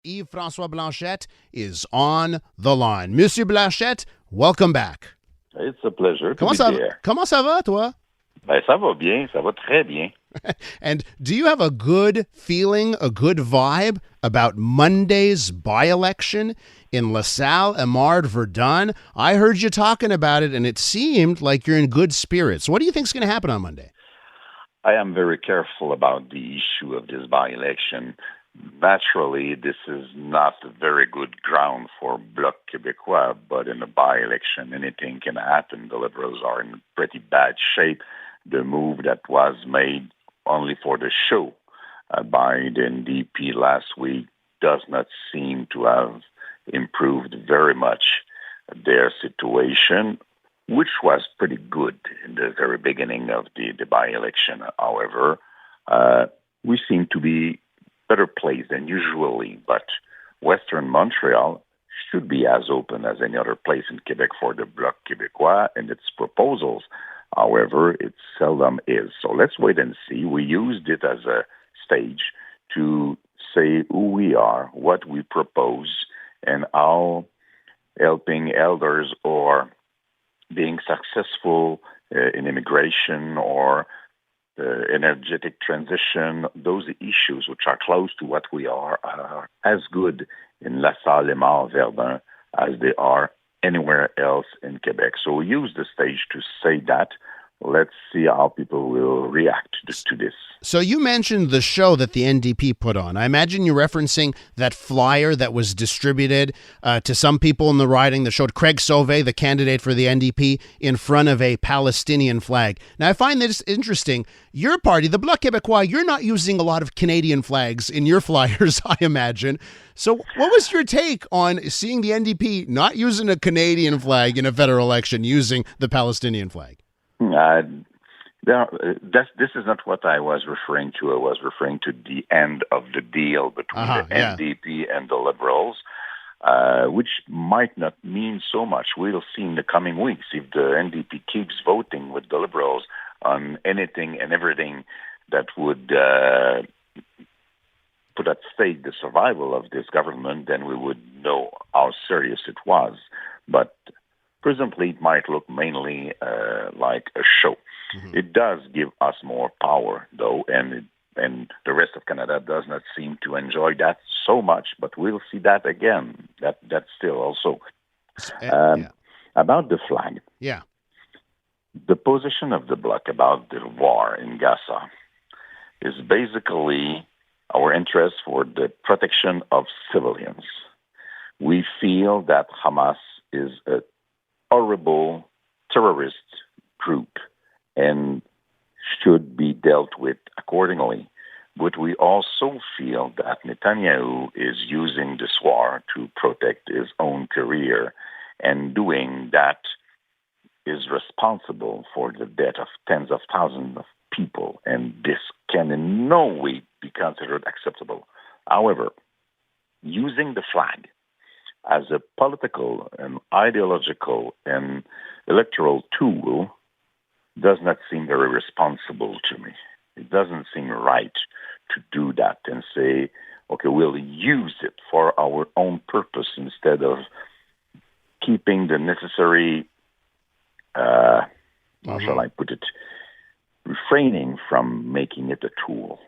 Yves-François Blanchet is on the line. Monsieur Blanchet, welcome back. It's a pleasure to be there. Comment ça va, toi? Ben, ça va bien, ça va très bien. And do you have a good feeling, a good vibe about Monday's by-election in LaSalle, Amard, Verdun? I heard you talking about it, and it seemed like you're in good spirits. What do you think is going to happen on Monday? I am very careful about the issue of this by-election. Naturally, this is not a very good ground for Bloc Quebecois, but in a by-election, anything can happen. The Liberals are in pretty bad shape. The move that was made only for the show by the NDP last week does not seem to have improved very much their situation, which was pretty good in the very beginning of the by-election. However, we seem to be better placed than usually, but Western Montreal should be as open as any other place in Quebec for the Bloc Québécois and its proposals. However, it seldom is. So let's wait and see. We used it as a stage to say who we are, what we propose, and how helping elders or being successful in immigration or energetic transition, those issues which are close to what we are as good in LaSalle, Amard, Verdun as they are anywhere else in Quebec. So we use the stage to say that. Let's see how people will react to this. So you mentioned the show that the NDP put on. I imagine you're referencing that flyer that was distributed to some people in the riding that showed Craig Sauvé, the candidate for the NDP, in front of a Palestinian flag. Now, I find this interesting. Your party, the Bloc Québécois, you're not using a lot of Canadian flags in your flyers, I imagine. So what was your take on seeing the NDP not using a Canadian flag in a federal election, using the Palestinian flag? This is not what I was referring to. I was referring to the end of the deal between the NDP and the Liberals, which might not mean so much. We'll see in the coming weeks if the NDP keeps voting with the Liberals on anything and everything that would put at stake the survival of this government, then we would know how serious it was. But presently, it might look mainly like a show. Mm-hmm. It does give us more power, though, and the rest of Canada does not seem to enjoy that so much, but we'll see that again. That's still also. About the flag. Yeah. The position of the Bloc about the war in Gaza is basically our interest for the protection of civilians. We feel that Hamas is a horrible terrorist group and should be dealt with accordingly. But we also feel that Netanyahu is using this war to protect his own career, and doing that is responsible for the death of tens of thousands of people, and this can in no way be considered acceptable. However, using the flag as a political and ideological and electoral tool does not seem very responsible to me. It doesn't seem right to do that and say, okay, we'll use it for our own purpose instead of keeping the necessary, how shall I put it, refraining from making it a tool.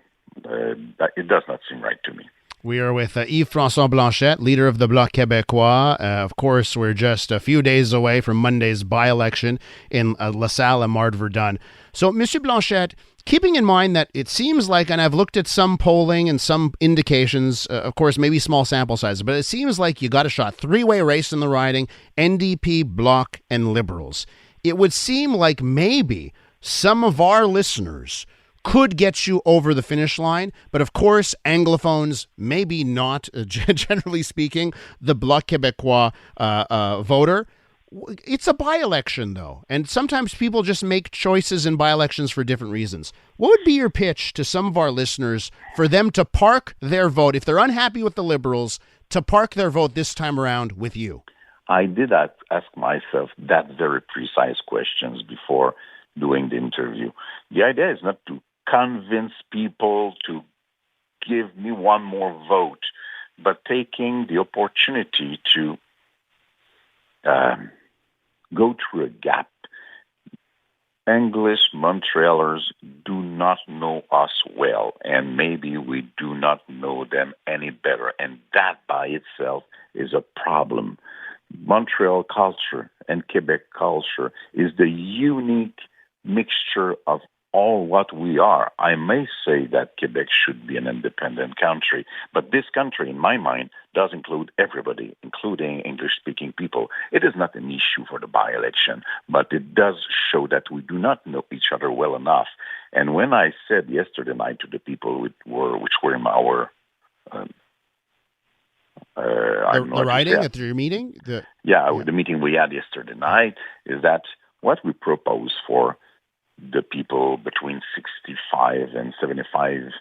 It does not seem right to me. We are with Yves-François Blanchet, leader of the Bloc Québécois. Of course, we're just a few days away from Monday's by-election in LaSalle, Amard, Verdun. So, Monsieur Blanchet, keeping in mind that it seems like, and I've looked at some polling and some indications, of course, maybe small sample sizes, but it seems like you got a shot. Three-way race in the riding, NDP, Bloc, and Liberals. It would seem like maybe some of our listeners could get you over the finish line. But of course, Anglophones, maybe not, generally speaking, the Bloc Québécois voter. It's a by-election, though, and sometimes people just make choices in by-elections for different reasons. What would be your pitch to some of our listeners for them to park their vote, if they're unhappy with the Liberals, to park their vote this time around with you? I did ask myself that very precise questions before doing the interview. The idea is not to convince people to give me one more vote but taking the opportunity to go through a gap. English Montrealers do not know us well, and maybe we do not know them any better, and that by itself is a problem. Montreal culture and Quebec culture is the unique mixture of all what we are. I may say that Quebec should be an independent country, but this country, in my mind, does include everybody, including English-speaking people. It is not an issue for the by-election, but it does show that we do not know each other well enough. And when I said yesterday night to the people which were in our the writing at your meeting? The meeting we had yesterday night is that what we propose for the people between 65 and 75,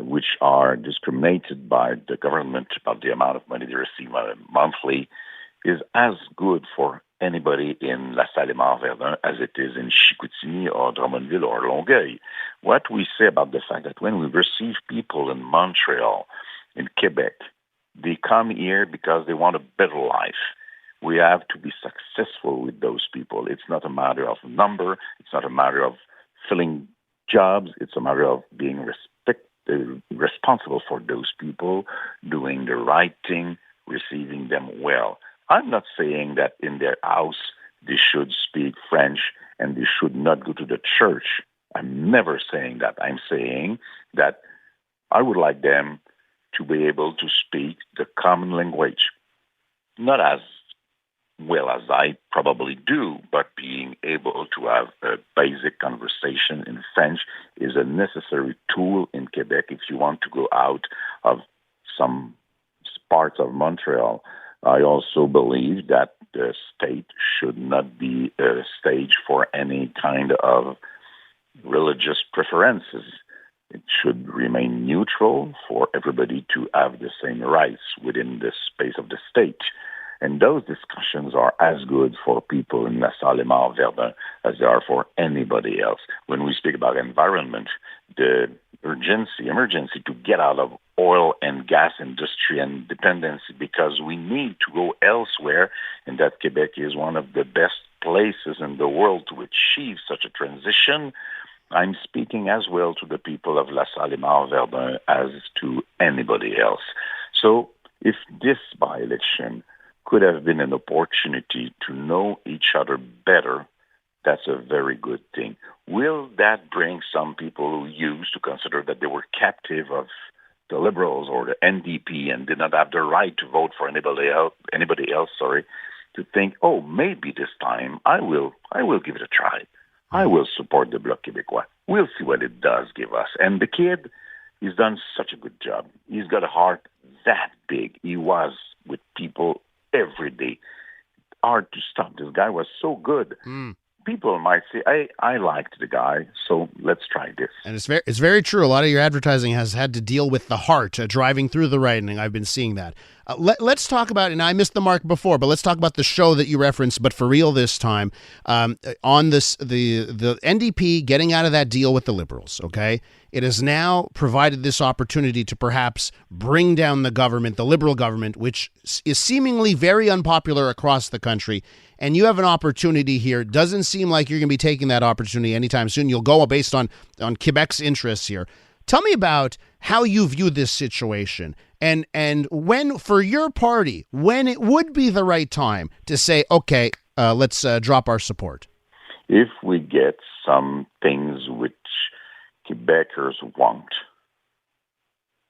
which are discriminated by the government about the amount of money they receive monthly, is as good for anybody in La Salle-et-Mont-Verdun as it is in Chicoutimi or Drummondville or Longueuil. What we say about the fact that when we receive people in Montreal, in Quebec, they come here because they want a better life. We have to be successful with those people. It's not a matter of number. It's not a matter of filling jobs. It's a matter of being responsible for those people, doing the right thing, receiving them well. I'm not saying that in their house they should speak French and they should not go to the church. I'm never saying that. I'm saying that I would like them to be able to speak the common language, not as well as I probably do, but being able to have a basic conversation in French is a necessary tool in Quebec if you want to go out of some parts of Montreal. I also believe that the state should not be a stage for any kind of religious preferences. It should remain neutral for everybody to have the same rights within the space of the state. And those discussions are as good for people in La Salle-et-Mont-Verdun as they are for anybody else. When we speak about environment, the emergency to get out of oil and gas industry and dependency, because we need to go elsewhere, and that Quebec is one of the best places in the world to achieve such a transition. I'm speaking as well to the people of La Salle-et-Mont-Verdun as to anybody else. So if this by-election could have been an opportunity to know each other better, that's a very good thing. Will that bring some people who used to consider that they were captive of the Liberals or the NDP and did not have the right to vote for anybody else, to think, oh, maybe this time I will give it a try. I will support the Bloc Québécois. We'll see what it does give us. And the kid, he's done such a good job. He's got a heart that big. He was with people every day. Hard to stop. This guy was so good. People might say, I liked the guy, so let's try this. And it's very true. A lot of your advertising has had to deal with the heart, driving through the writing. I've been seeing that. Let's talk about, and I missed the mark before, but let's talk about the show that you referenced, but for real this time, on this, the NDP getting out of that deal with the Liberals, okay? It has now provided this opportunity to perhaps bring down the government, the Liberal government, which is seemingly very unpopular across the country. And you have an opportunity here. Doesn't seem like you're going to be taking that opportunity anytime soon. You'll go based on Quebec's interests here. Tell me about how you view this situation and when, for your party, when it would be the right time to say, okay, let's drop our support. If we get some things which Quebecers want,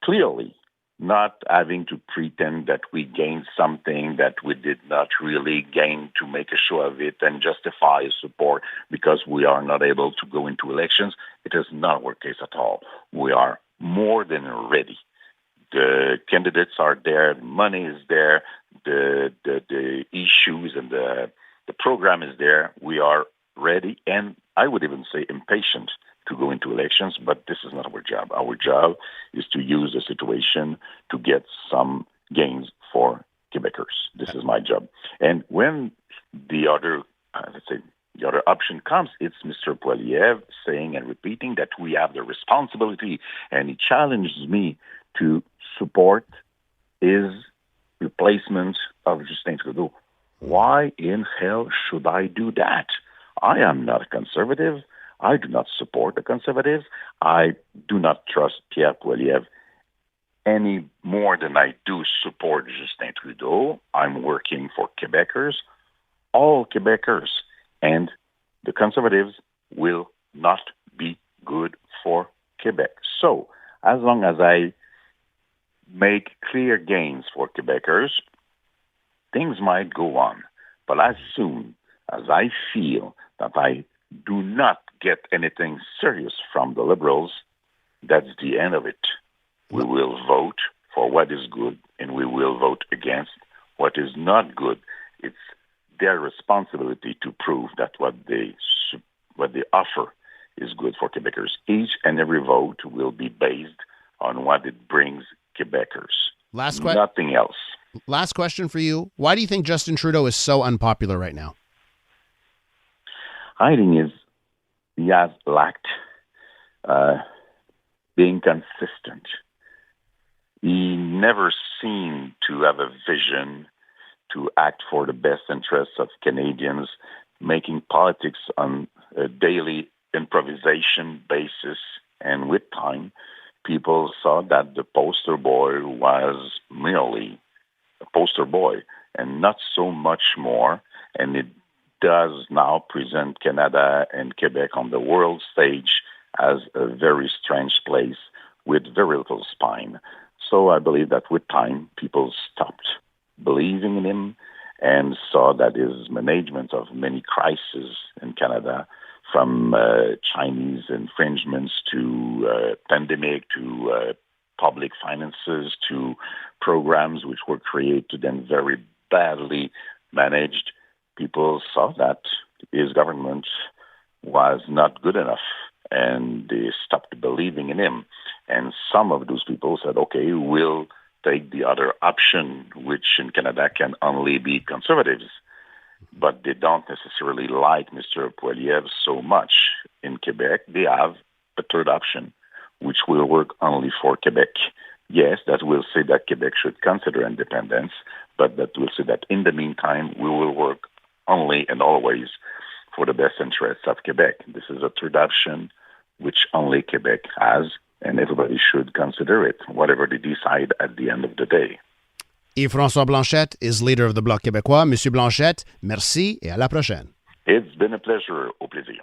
clearly, not having to pretend that we gained something that we did not really gain to make a show of it and justify support because we are not able to go into elections. It is not our case at all. We are more than ready. The candidates are there, the money is there, the issues and the program is there. We are ready, and I would even say impatient to go into elections, but this is not our job. Our job is to use the situation to get some gains for Quebecers. This is my job. And when the other, the other option comes, it's Mr. Poilievre saying and repeating that we have the responsibility, and he challenges me to support is replacement of Justin Trudeau. Why in hell should I do that? I am not a conservative. I do not support the Conservatives. I do not trust Pierre Poilievre any more than I do support Justin Trudeau. I'm working for Quebecers, all Quebecers, and the Conservatives will not be good for Quebec. So, as long as I make clear gains for Quebecers, things might go on. But as soon as I feel that I do not get anything serious from the Liberals, that's the end of it. We will vote for what is good, and we will vote against what is not good. It's their responsibility to prove that what they offer is good for Quebecers. Each and every vote will be based on what it brings Quebecers. Nothing else. Last question for you. Why do you think Justin Trudeau is so unpopular right now? I think he has lacked being consistent. He never seemed to have a vision to act for the best interests of Canadians, making politics on a daily improvisation basis. And with time, people saw that the poster boy was merely a poster boy and not so much more. And it does now present Canada and Quebec on the world stage as a very strange place with very little spine. So I believe that with time, people stopped believing in him and saw that his management of many crises in Canada, from Chinese infringements to pandemic to public finances to programs which were created and very badly managed, people saw that his government was not good enough, and they stopped believing in him. And some of those people said, okay, we'll take the other option, which in Canada can only be Conservatives. But they don't necessarily like Mr. Poilievre so much. In Quebec, they have a third option, which will work only for Quebec. Yes, that will say that Quebec should consider independence, but that will say that in the meantime, we will work only and always for the best interests of Quebec. This is a third option which only Quebec has, and everybody should consider it, whatever they decide at the end of the day. Yves-François Blanchet is leader of the Bloc Québécois. Monsieur Blanchet, merci et à la prochaine. It's been a pleasure. Au plaisir.